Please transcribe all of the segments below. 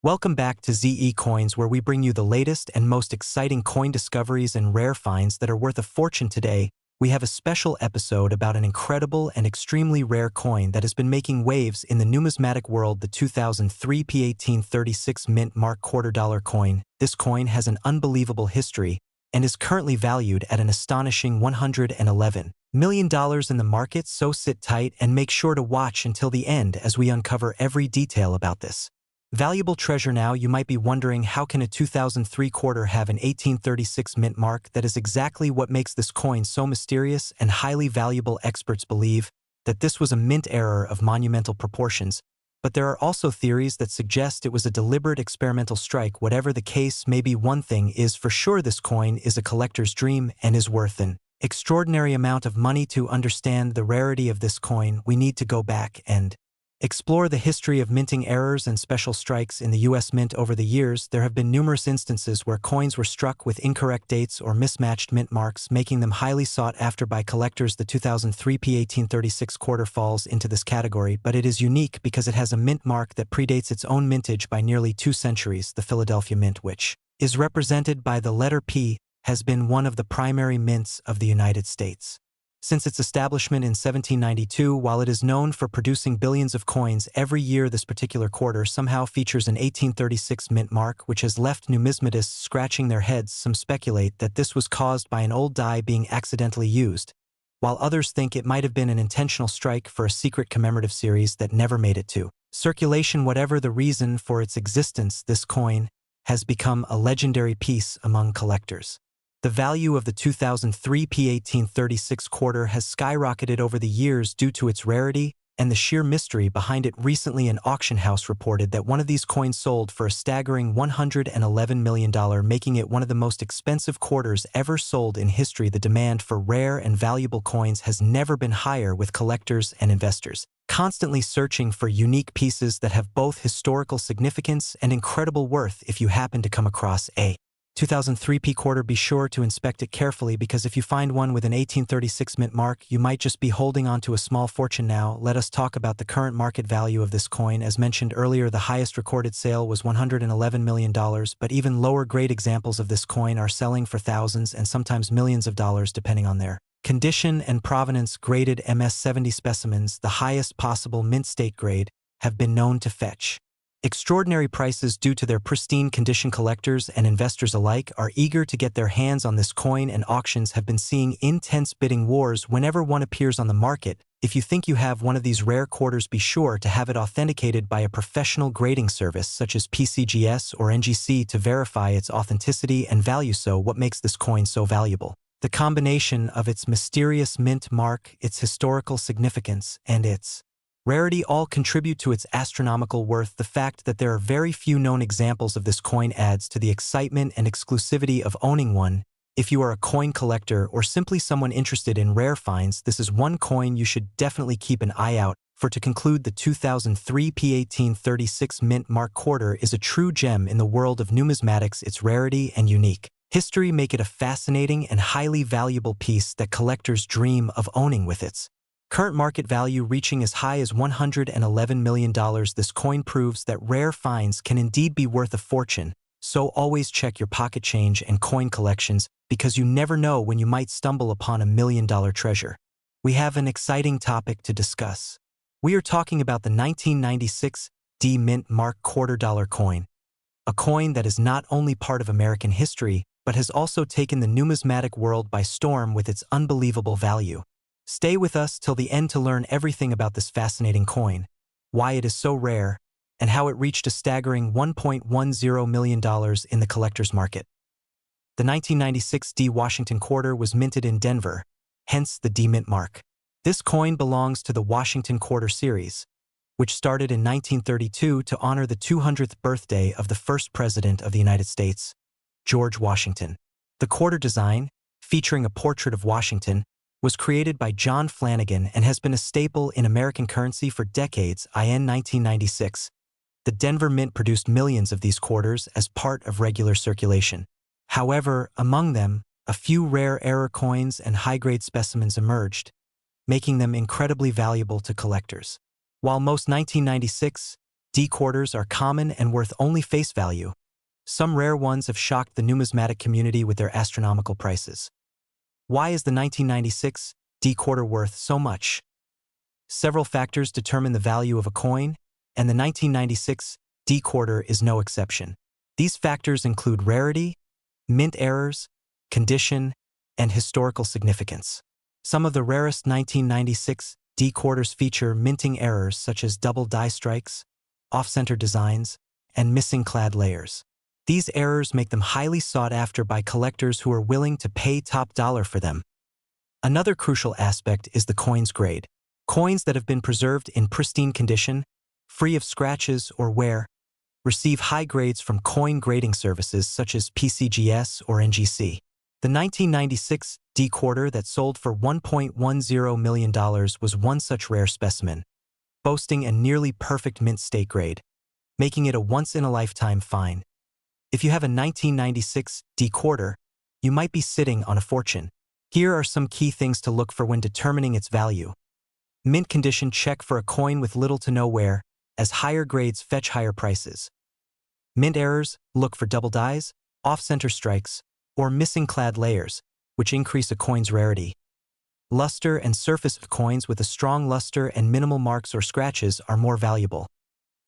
Welcome back to ZE Coins, where we bring you the latest and most exciting coin discoveries and rare finds that are worth a fortune. Today, we have a special episode about an incredible and extremely rare coin that has been making waves in the numismatic world, the 2003 P1836 mint mark $2 coin. This coin has an unbelievable history and is currently valued at an astonishing $111 million in the market, so sit tight and make sure to watch until the end as we uncover every detail about this valuable treasure. Now, you might be wondering, how can a 2003 quarter have an 1836 mint mark? That is exactly what makes this coin so mysterious and highly valuable. Experts believe that this was a mint error of monumental proportions, but there are also theories that suggest it was a deliberate experimental strike. Whatever the case may be, one thing is for sure: this coin is a collector's dream and is worth an extraordinary amount of money. To understand the rarity of this coin, we need to go back and explore the history of minting errors and special strikes in the U.S. Mint. Over the years, there have been numerous instances where coins were struck with incorrect dates or mismatched mint marks, making them highly sought after by collectors. The 2003 P1836 quarter falls into this category, but it is unique because it has a mint mark that predates its own mintage by nearly 2 centuries. The Philadelphia Mint, which is represented by the letter P, has been one of the primary mints of the United States since its establishment in 1792. While it is known for producing billions of coins every year, this particular quarter somehow features an 1836 mint mark, which has left numismatists scratching their heads. Some speculate that this was caused by an old die being accidentally used, while others think it might have been an intentional strike for a secret commemorative series that never made it to circulation. Whatever the reason for its existence, this coin has become a legendary piece among collectors. The value of the 2003 P1836 quarter has skyrocketed over the years due to its rarity and the sheer mystery behind it. Recently, an auction house reported that one of these coins sold for a staggering $111 million, making it one of the most expensive quarters ever sold in history. The demand for rare and valuable coins has never been higher, with collectors and investors constantly searching for unique pieces that have both historical significance and incredible worth. If you happen to come across a 2003 P quarter, be sure to inspect it carefully, because if you find one with an 1836 mint mark, you might just be holding on to a small fortune. Now, let us talk about the current market value of this coin. As mentioned earlier, the highest recorded sale was $111 million, but even lower grade examples of this coin are selling for thousands and sometimes millions of dollars, depending on their condition and provenance. Graded MS-70 specimens, the highest possible mint state grade, have been known to fetch extraordinary prices due to their pristine condition. Collectors and investors alike are eager to get their hands on this coin, and auctions have been seeing intense bidding wars whenever one appears on the market. If you think you have one of these rare quarters, be sure to have it authenticated by a professional grading service such as PCGS or NGC to verify its authenticity and value. So, what makes this coin so valuable? The combination of its mysterious mint mark, its historical significance, and its rarity all contribute to its astronomical worth. The fact that there are very few known examples of this coin adds to the excitement and exclusivity of owning one. If you are a coin collector or simply someone interested in rare finds, this is one coin you should definitely keep an eye out for. To conclude, the 2003 P1836 mint mark quarter is a true gem in the world of numismatics. Its rarity and unique history make it a fascinating and highly valuable piece that collectors dream of owning. With its current market value reaching as high as $111 million, this coin proves that rare finds can indeed be worth a fortune. So always check your pocket change and coin collections, because you never know when you might stumble upon $1 million treasure. We have an exciting topic to discuss. We are talking about the 1996 D mint mark $2 coin, a coin that is not only part of American history, but has also taken the numismatic world by storm with its unbelievable value. Stay with us till the end to learn everything about this fascinating coin, why it is so rare, and how it reached a staggering $1.10 million in the collector's market. The 1996 D Washington quarter was minted in Denver, hence the D mint mark. This coin belongs to the Washington quarter series, which started in 1932 to honor the 200th birthday of the first president of the United States, George Washington. The quarter design, featuring a portrait of Washington, was created by John Flanagan and has been a staple in American currency for decades. In 1996, the Denver Mint produced millions of these quarters as part of regular circulation. However, among them, a few rare error coins and high-grade specimens emerged, making them incredibly valuable to collectors. While most 1996 D quarters are common and worth only face value. Some rare ones have shocked the numismatic community with their astronomical prices. Why is the 1996 D quarter worth so much? Several factors determine the value of a coin, and the 1996 D quarter is no exception. These factors include rarity, mint errors, condition, and historical significance. Some of the rarest 1996 D quarters feature minting errors such as double die strikes, off-center designs, and missing clad layers. These errors make them highly sought after by collectors who are willing to pay top dollar for them. Another crucial aspect is the coin's grade. Coins that have been preserved in pristine condition, free of scratches or wear, receive high grades from coin grading services such as PCGS or NGC. The 1996 D quarter that sold for $1.10 million was one such rare specimen, boasting a nearly perfect mint state grade, making it a once-in-a-lifetime find. If you have a 1996 D quarter, you might be sitting on a fortune. Here are some key things to look for when determining its value. Mint condition: check for a coin with little to no wear, as higher grades fetch higher prices. Mint errors: look for double dies, off-center strikes, or missing clad layers, which increase a coin's rarity. Luster and surface of coins with a strong luster and minimal marks or scratches are more valuable.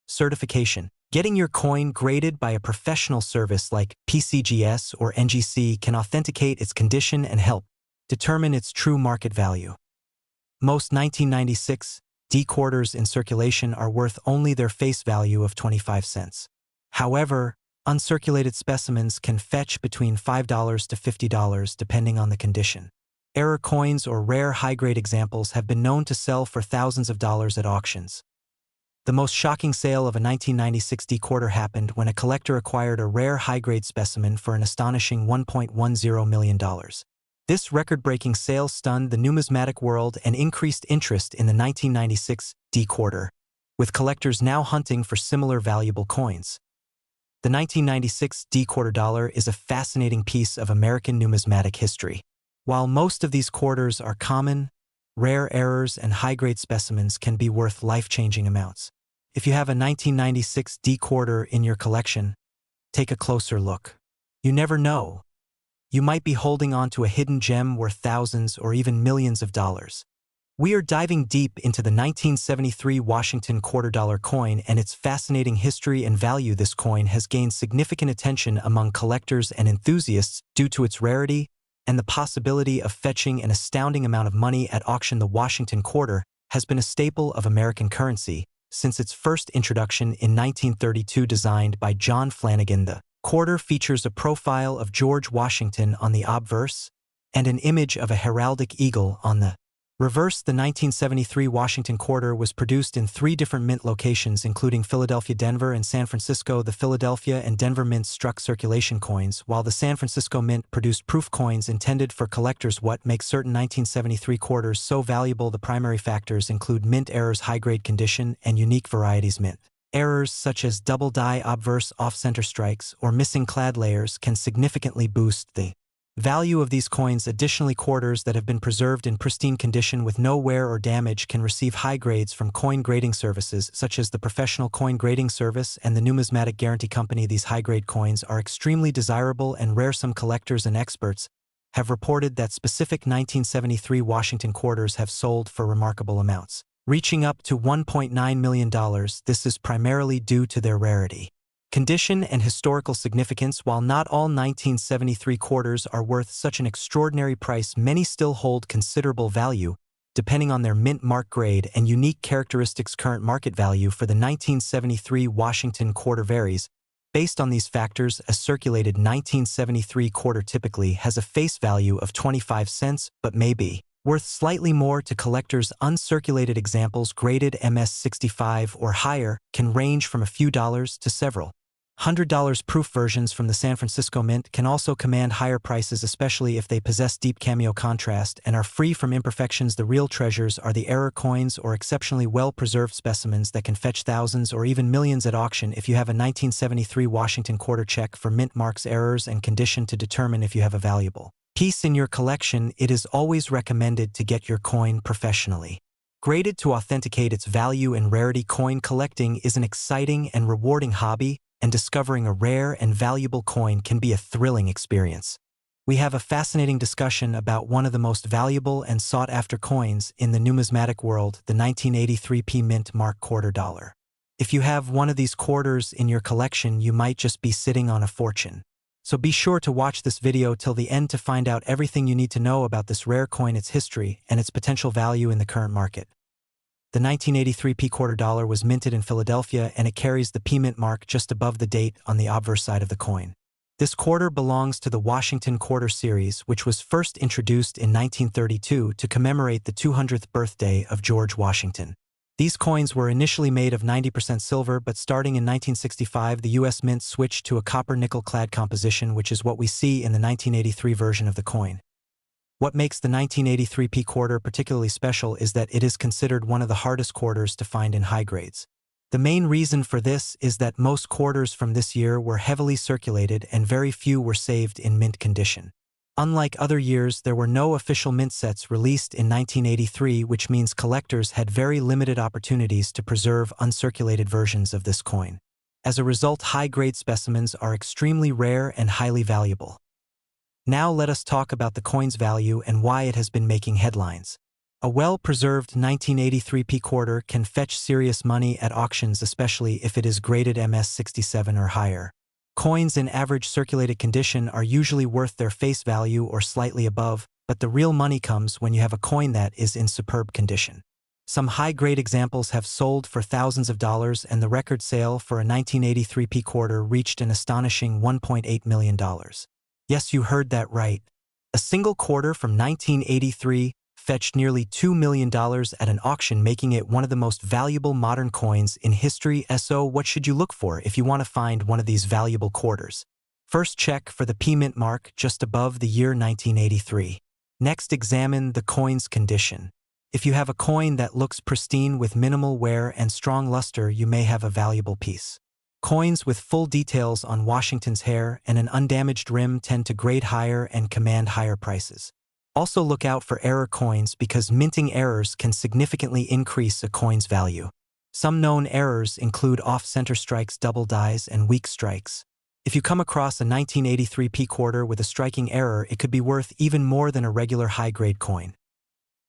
Certification: getting your coin graded by a professional service like PCGS or NGC can authenticate its condition and help determine its true market value. Most 1996 D quarters in circulation are worth only their face value of 25 cents. However, uncirculated specimens can fetch between $5 to $50 depending on the condition. Error coins or rare high-grade examples have been known to sell for thousands of dollars at auctions. The most shocking sale of a 1996 D quarter happened when a collector acquired a rare high-grade specimen for an astonishing $1.10 million. This record-breaking sale stunned the numismatic world and increased interest in the 1996 D quarter, with collectors now hunting for similar valuable coins. The 1996 D quarter dollar is a fascinating piece of American numismatic history. While most of these quarters are common, rare errors and high-grade specimens can be worth life-changing amounts. If you have a 1996 D quarter in your collection, take a closer look. You never know. You might be holding on to a hidden gem worth thousands or even millions of dollars. We are diving deep into the 1973 Washington quarter-dollar coin and its fascinating history and value. This coin has gained significant attention among collectors and enthusiasts due to its rarity and the possibility of fetching an astounding amount of money at auction. The Washington quarter has been a staple of American currency since its first introduction in 1932. Designed by John Flanagan, the quarter features a profile of George Washington on the obverse and an image of a heraldic eagle on the reverse. The 1973 Washington quarter was produced in 3 different mint locations, including Philadelphia, Denver, and San Francisco. The Philadelphia and Denver mints struck circulation coins, while the San Francisco mint produced proof coins intended for collectors. What makes certain 1973 quarters so valuable? The primary factors include mint errors, high-grade condition, and unique varieties. Mint errors such as double die, obverse, off-center strikes, or missing clad layers can significantly boost the value of these coins. Additionally, quarters that have been preserved in pristine condition with no wear or damage can receive high grades from coin grading services such as the Professional Coin Grading Service and the Numismatic Guarantee Company. These high-grade coins are extremely desirable and rare. Some collectors and experts have reported that specific 1973 Washington quarters have sold for remarkable amounts, reaching up to $1.9 million. This is primarily due to their rarity, condition, and historical significance. While not all 1973 quarters are worth such an extraordinary price, many still hold considerable value, depending on their mint mark grade and unique characteristics. Current market value for the 1973 Washington quarter varies. Based on these factors, a circulated 1973 quarter typically has a face value of 25 cents, but may be worth slightly more to collectors. Uncirculated examples graded MS-65 or higher can range from a few dollars to several $100. Proof versions from the San Francisco Mint can also command higher prices, especially if they possess deep cameo contrast and are free from imperfections. The real treasures are the error coins or exceptionally well-preserved specimens that can fetch thousands or even millions at auction. If you have a 1973 Washington quarter, check for mint marks, errors, and condition to determine if you have a valuable piece in your collection. It is always recommended to get your coin professionally Graded to authenticate its value and rarity, coin collecting is an exciting and rewarding hobby, and discovering a rare and valuable coin can be a thrilling experience. We have a fascinating discussion about one of the most valuable and sought-after coins in the numismatic world, the 1983p mint mark quarter dollar. If you have one of these quarters in your collection, you might just be sitting on a fortune. So be sure to watch this video till the end to find out everything you need to know about this rare coin, its history, and its potential value in the current market. The 1983p quarter dollar was minted in Philadelphia, and it carries the P mint mark just above the date on the obverse side of the coin. This quarter belongs to the Washington Quarter series, which was first introduced in 1932 to commemorate the 200th birthday of George Washington. These coins were initially made of 90% silver, but starting in 1965, the U.S. Mint switched to a copper-nickel-clad composition, which is what we see in the 1983 version of the coin. What makes the 1983p quarter particularly special is that it is considered one of the hardest quarters to find in high grades. The main reason for this is that most quarters from this year were heavily circulated and very few were saved in mint condition. Unlike other years, there were no official mint sets released in 1983, which means collectors had very limited opportunities to preserve uncirculated versions of this coin. As a result, high-grade specimens are extremely rare and highly valuable. Now let us talk about the coin's value and why it has been making headlines. A well-preserved 1983p quarter can fetch serious money at auctions, especially if it is graded MS67 or higher. Coins in average circulated condition are usually worth their face value or slightly above, but the real money comes when you have a coin that is in superb condition. Some high-grade examples have sold for thousands of dollars, and the record sale for a 1983p quarter reached an astonishing $1.8 million. Yes, you heard that right. A single quarter from 1983 fetched nearly $2 million at an auction, making it one of the most valuable modern coins in history. So what should you look for if you want to find one of these valuable quarters? First, check for the P mint mark just above the year 1983. Next, examine the coin's condition. If you have a coin that looks pristine with minimal wear and strong luster, you may have a valuable piece. Coins with full details on Washington's hair and an undamaged rim tend to grade higher and command higher prices. Also look out for error coins, because minting errors can significantly increase a coin's value. Some known errors include off-center strikes, double dies, and weak strikes. If you come across a 1983p quarter with a striking error, it could be worth even more than a regular high-grade coin.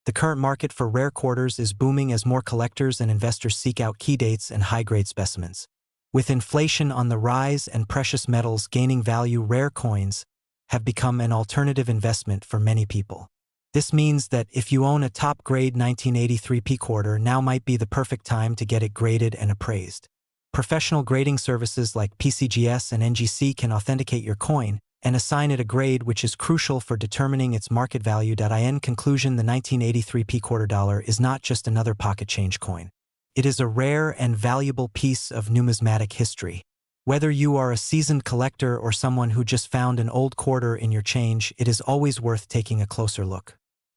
The current market for rare quarters is booming as more collectors and investors seek out key dates and high-grade specimens. With inflation on the rise and precious metals gaining value, rare coins have become an alternative investment for many people. This means that if you own a top-grade 1983p quarter, now might be the perfect time to get it graded and appraised. Professional grading services like PCGS and NGC can authenticate your coin and assign it a grade, which is crucial for determining its market value. In conclusion, the 1983p quarter dollar is not just another pocket change coin. It is a rare and valuable piece of numismatic history. Whether you are a seasoned collector or someone who just found an old quarter in your change, it is always worth taking a closer look.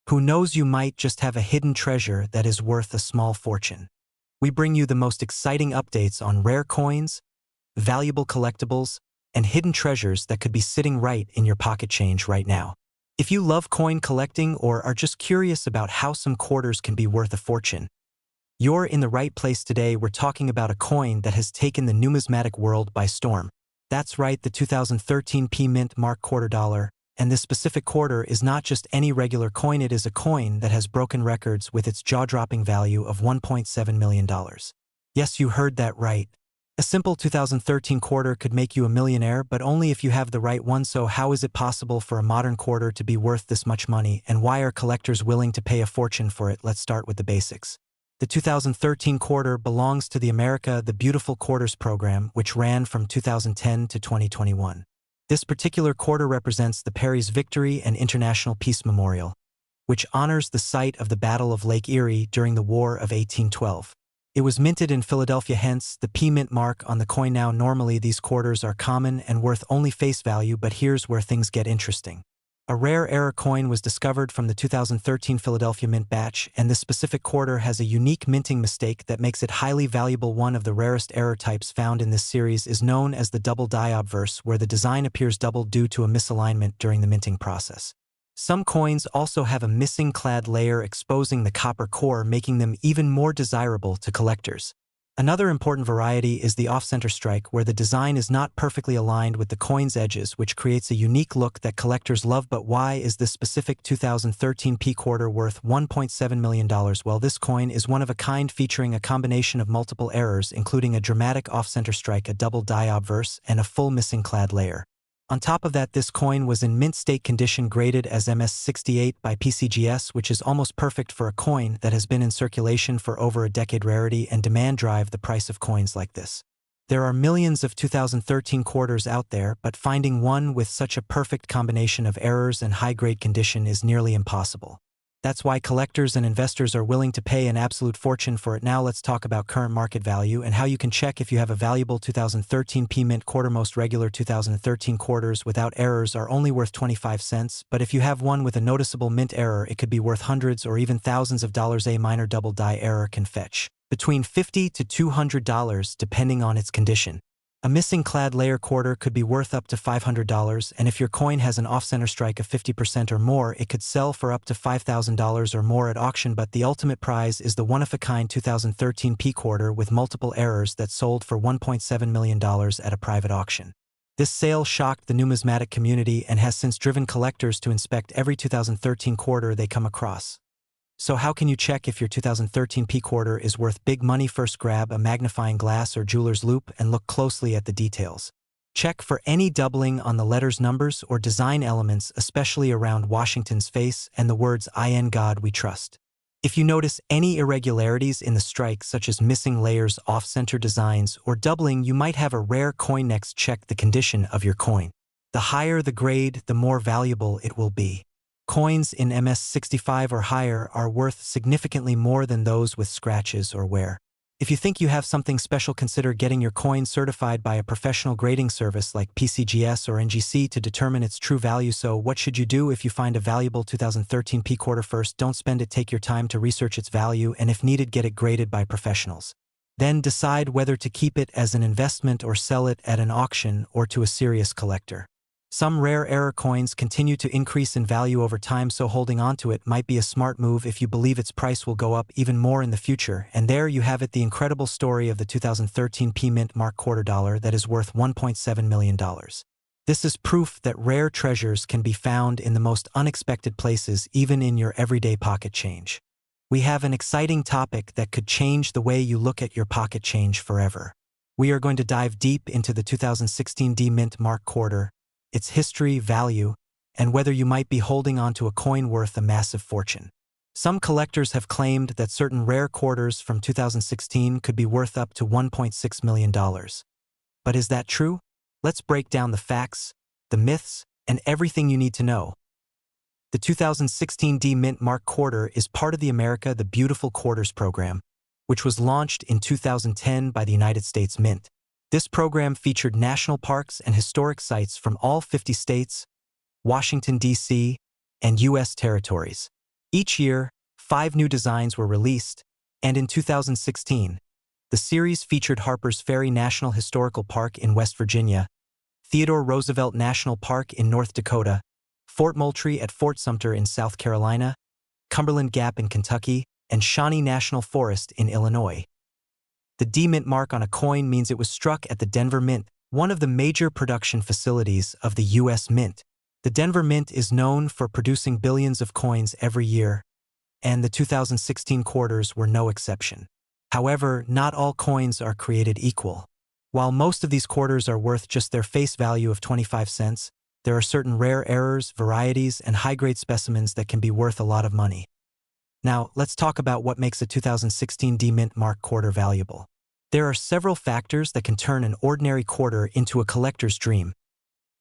Who knows, you might just have a hidden treasure that is worth a small fortune. We bring you the most exciting updates on rare coins, valuable collectibles, and hidden treasures that could be sitting right in your pocket change right now. If you love coin collecting or are just curious about how some quarters can be worth a fortune, you're in the right place today. We're talking about a coin that has taken the numismatic world by storm. That's right, the 2013 P mint mark quarter dollar. And this specific quarter is not just any regular coin, it is a coin that has broken records with its jaw-dropping value of $1.7 million. Yes, you heard that right. A simple 2013 quarter could make you a millionaire, but only if you have the right one. So how is it possible for a modern quarter to be worth this much money, and why are collectors willing to pay a fortune for it? Let's start with the basics. The 2013 quarter belongs to the America the Beautiful Quarters program, which ran from 2010 to 2021. This particular quarter represents the Perry's Victory and International Peace Memorial, which honors the site of the Battle of Lake Erie during the War of 1812. It was minted in Philadelphia, hence the P mint mark on the coin. Now, normally these quarters are common and worth only face value, but here's where things get interesting. A rare error coin was discovered from the 2013 Philadelphia mint batch, and this specific quarter has a unique minting mistake that makes it highly valuable. One of the rarest error types found in this series is known as the double die obverse, where the design appears doubled due to a misalignment during the minting process. Some coins also have a missing clad layer exposing the copper core, making them even more desirable to collectors. Another important variety is the off-center strike, where the design is not perfectly aligned with the coin's edges, which creates a unique look that collectors love. But why is this specific 2013 P quarter worth $1.7 million? Well, this coin is one of a kind, featuring a combination of multiple errors, including a dramatic off-center strike, a double die obverse, and a full missing clad layer. On top of that, this coin was in mint state condition, graded as MS68 by PCGS, which is almost perfect for a coin that has been in circulation for over a decade. Rarity and demand drive the price of coins like this. There are millions of 2013 quarters out there, but finding one with such a perfect combination of errors and high-grade condition is nearly impossible. That's why collectors and investors are willing to pay an absolute fortune for it. Now let's talk about current market value and how you can check if you have a valuable 2013 P mint quarter. Most regular 2013 quarters without errors are only worth 25 cents, but if you have one with a noticeable mint error, it could be worth hundreds or even thousands of dollars. A minor double die error can fetch between $50 to $200 depending on its condition. A missing clad layer quarter could be worth up to $500, and if your coin has an off-center strike of 50% or more, it could sell for up to $5,000 or more at auction. But the ultimate prize is the one-of-a-kind 2013 P quarter with multiple errors that sold for $1.7 million at a private auction. This sale shocked the numismatic community and has since driven collectors to inspect every 2013 quarter they come across. So how can you check if your 2013 P quarter is worth big money? First, grab a magnifying glass or jeweler's loupe and look closely at the details. Check for any doubling on the letters, numbers, or design elements, especially around Washington's face and the words "In God We Trust." If you notice any irregularities in the strike, such as missing layers, off-center designs, or doubling, you might have a rare coin. Next, check the condition of your coin. The higher the grade, the more valuable it will be. Coins in MS65 or higher are worth significantly more than those with scratches or wear. If you think you have something special, consider getting your coin certified by a professional grading service like PCGS or NGC to determine its true value. So what should you do if you find a valuable 2013 P quarter? First, don't spend it. Take your time to research its value, and if needed, get it graded by professionals. Then decide whether to keep it as an investment or sell it at an auction or to a serious collector. Some rare error coins continue to increase in value over time, so holding onto it might be a smart move if you believe its price will go up even more in the future. And there you have it, the incredible story of the 2013 P mint mark quarter dollar that is worth $1.7 million. This is proof that rare treasures can be found in the most unexpected places, even in your everyday pocket change. We have an exciting topic that could change the way you look at your pocket change forever. We are going to dive deep into the 2016 D mint mark quarter, its history, value, and whether you might be holding on to a coin worth a massive fortune. Some collectors have claimed that certain rare quarters from 2016 could be worth up to $1.6 million. But is that true? Let's break down the facts, the myths, and everything you need to know. The 2016 D mint mark quarter is part of the America the Beautiful Quarters program, which was launched in 2010 by the United States Mint. This program featured national parks and historic sites from all 50 states, Washington, D.C., and U.S. territories. Each year, 5 new designs were released, and in 2016, the series featured Harper's Ferry National Historical Park in West Virginia, Theodore Roosevelt National Park in North Dakota, Fort Moultrie at Fort Sumter in South Carolina, Cumberland Gap in Kentucky, and Shawnee National Forest in Illinois. The D mint mark on a coin means it was struck at the Denver Mint, one of the major production facilities of the U.S. Mint. The Denver Mint is known for producing billions of coins every year, and the 2016 quarters were no exception. However, not all coins are created equal. While most of these quarters are worth just their face value of 25 cents, there are certain rare errors, varieties, and high-grade specimens that can be worth a lot of money. Now, let's talk about what makes a 2016 D mint mark quarter valuable. There are several factors that can turn an ordinary quarter into a collector's dream.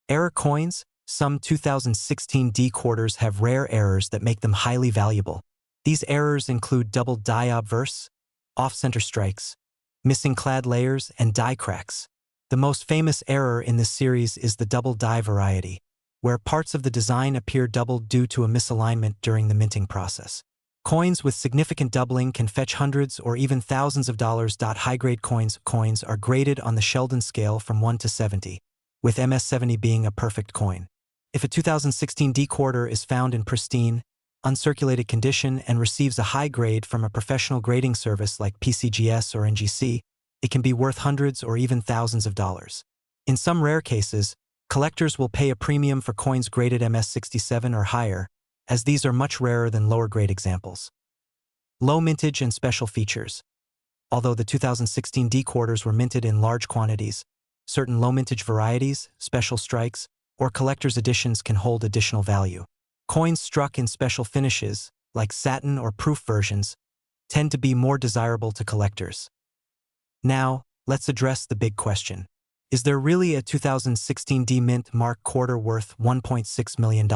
Error coins. Some 2016 D quarters have rare errors that make them highly valuable. These errors include double die obverse, off-center strikes, missing clad layers, and die cracks. The most famous error in this series is the double die variety, where parts of the design appear doubled due to a misalignment during the minting process. Coins with significant doubling can fetch hundreds or even thousands of dollars. High-grade coins are graded on the Sheldon scale from 1 to 70, with MS70 being a perfect coin. If a 2016 D quarter is found in pristine, uncirculated condition and receives a high grade from a professional grading service like PCGS or NGC, it can be worth hundreds or even thousands of dollars. In some rare cases, collectors will pay a premium for coins graded MS67 or higher, as these are much rarer than lower-grade examples. Low mintage and special features. Although the 2016 D quarters were minted in large quantities, certain low-mintage varieties, special strikes, or collector's editions can hold additional value. Coins struck in special finishes, like satin or proof versions, tend to be more desirable to collectors. Now, let's address the big question. Is there really a 2016 D Mint Mark quarter worth $1.6 million?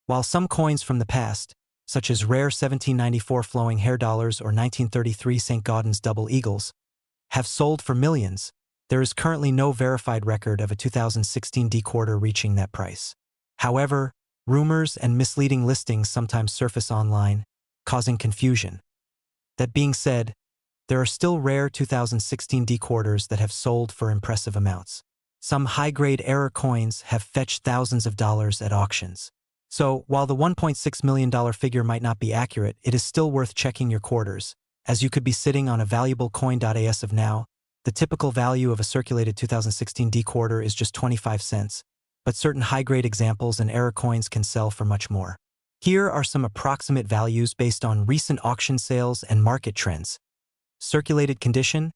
While some coins from the past, such as rare 1794 flowing hair dollars or 1933 St. Gaudens double eagles, have sold for millions, there is currently no verified record of a 2016 D quarter reaching that price. However, rumors and misleading listings sometimes surface online, causing confusion. That being said, there are still rare 2016 D quarters that have sold for impressive amounts. Some high-grade error coins have fetched thousands of dollars at auctions. So, while the $1.6 million figure might not be accurate, it is still worth checking your quarters, as you could be sitting on a valuable coin. As of now, the typical value of a circulated 2016 D quarter is just 25 cents, but certain high-grade examples and error coins can sell for much more. Here are some approximate values based on recent auction sales and market trends. Circulated condition,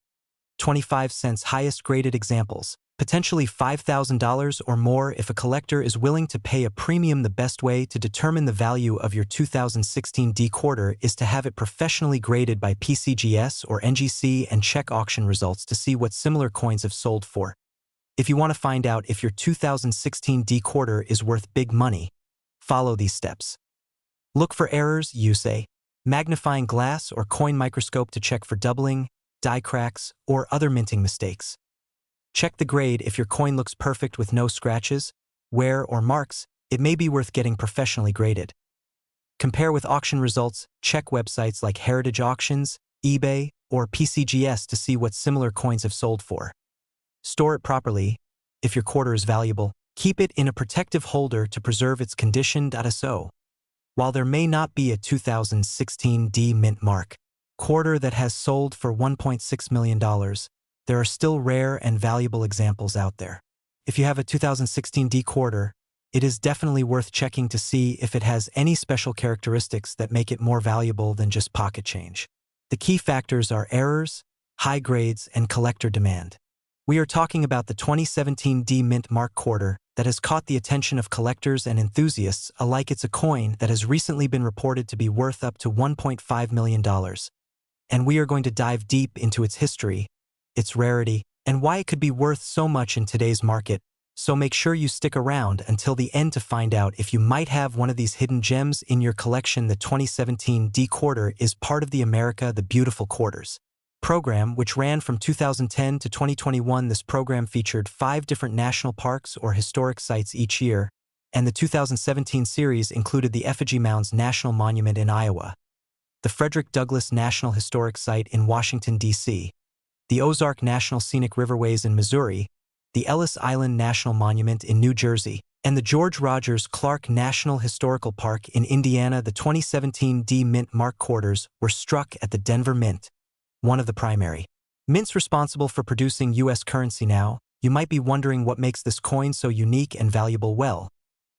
25 cents. Highest graded examples, potentially $5,000 or more if a collector is willing to pay a premium. The best way to determine the value of your 2016 D quarter is to have it professionally graded by PCGS or NGC and check auction results to see what similar coins have sold for. If you want to find out if your 2016 D quarter is worth big money, follow these steps. Look for errors. Use a magnifying glass or coin microscope to check for doubling, die cracks, or other minting mistakes. Check the grade. If your coin looks perfect with no scratches, wear, or marks, it may be worth getting professionally graded. Compare with auction results. Check websites like Heritage Auctions, eBay, or PCGS to see what similar coins have sold for. Store it properly. If your quarter is valuable, keep it in a protective holder to preserve its condition. So, while there may not be a 2016 D Mint Mark quarter that has sold for $1.6 million, there are still rare and valuable examples out there. If you have a 2016 D quarter, it is definitely worth checking to see if it has any special characteristics that make it more valuable than just pocket change. The key factors are errors, high grades, and collector demand. We are talking about the 2017 D Mint Mark quarter that has caught the attention of collectors and enthusiasts alike. It's a coin that has recently been reported to be worth up to $1.5 million. And we are going to dive deep into its history, its rarity, and why it could be worth so much in today's market. So make sure you stick around until the end to find out if you might have one of these hidden gems in your collection. The 2017 D quarter is part of the America the Beautiful Quarters program, which ran from 2010 to 2021. This program featured 5 different national parks or historic sites each year, and the 2017 series included the Effigy Mounds National Monument in Iowa, the Frederick Douglass National Historic Site in Washington, D.C., the Ozark National Scenic Riverways in Missouri, the Ellis Island National Monument in New Jersey, and the George Rogers Clark National Historical Park in Indiana. The 2017 D Mint Mark quarters were struck at the Denver Mint, one of the primary mints responsible for producing U.S. currency. Now, you might be wondering what makes this coin so unique and valuable. Well,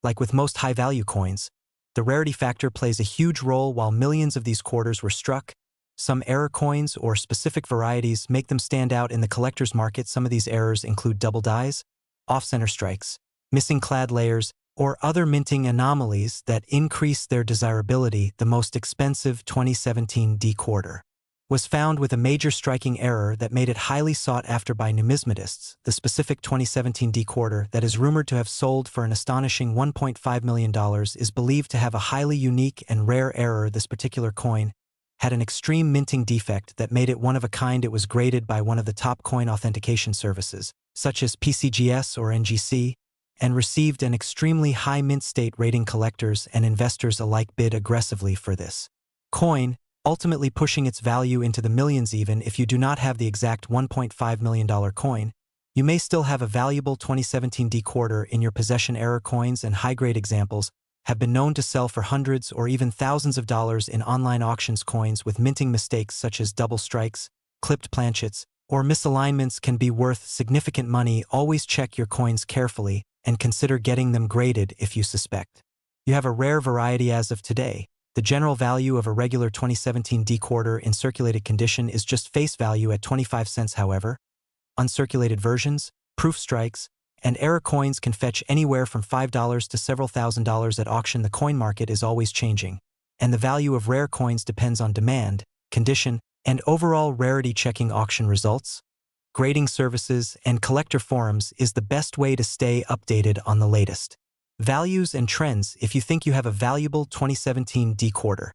like with most high-value coins, the rarity factor plays a huge role. While millions of these quarters were struck, some error coins or specific varieties make them stand out in the collector's market. Some of these errors include double dies, off-center strikes, missing clad layers, or other minting anomalies that increase their desirability. The most expensive 2017 D quarter was found with a major striking error that made it highly sought after by numismatists. The specific 2017 D quarter that is rumored to have sold for an astonishing $1.5 million is believed to have a highly unique and rare error. This particular coin had an extreme minting defect that made it one of a kind. It was graded by one of the top coin authentication services, such as PCGS or NGC, and received an extremely high mint state rating. Collectors and investors alike bid aggressively for this coin, ultimately pushing its value into the millions. Even if you do not have the exact $1.5 million coin, You may still have a valuable 2017 D quarter in your possession. Error coins and high-grade examples have been known to sell for hundreds or even thousands of dollars in online auctions. Coins with minting mistakes such as double strikes, clipped planchets, or misalignments can be worth significant money. Always check your coins carefully and consider getting them graded if you suspect you have a rare variety. As of today, the general value of a regular 2017 D quarter in circulated condition is just face value at 25 cents. However, uncirculated versions, proof strikes, and error coins can fetch anywhere from $5 to several $1,000s at auction. The coin market is always changing, and the value of rare coins depends on demand, condition, and overall rarity. Checking auction results, grading services, and collector forums is the best way to stay updated on the latest values and trends. If you think you have a valuable 2017 D quarter,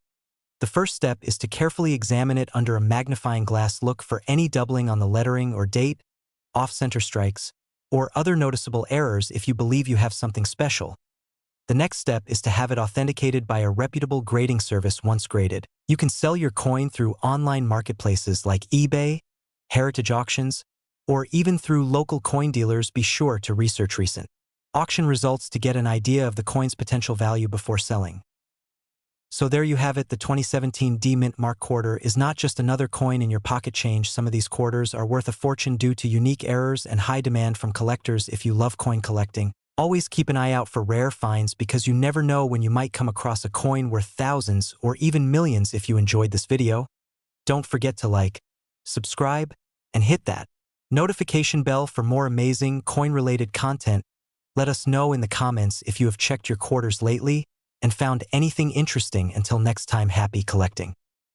the first step is to carefully examine it under a magnifying glass. Look for any doubling on the lettering or date, off-center strikes, or other noticeable errors. If you believe you have something special, the next step is to have it authenticated by a reputable grading service. Once graded, you can sell your coin through online marketplaces like eBay, heritage auctions, or even through local coin dealers. Be sure to research recent auction results to get an idea of the coin's potential value before selling. So there you have it. The 2017 D Mint Mark quarter is not just another coin in your pocket change. Some of these quarters are worth a fortune due to unique errors and high demand from collectors. If you love coin collecting, always keep an eye out for rare finds, because you never know when you might come across a coin worth thousands or even millions. If you enjoyed this video, don't forget to like, subscribe, and hit that notification bell for more amazing coin-related content. Let us know in the comments if you have checked your quarters lately and found anything interesting. Until next time, happy collecting.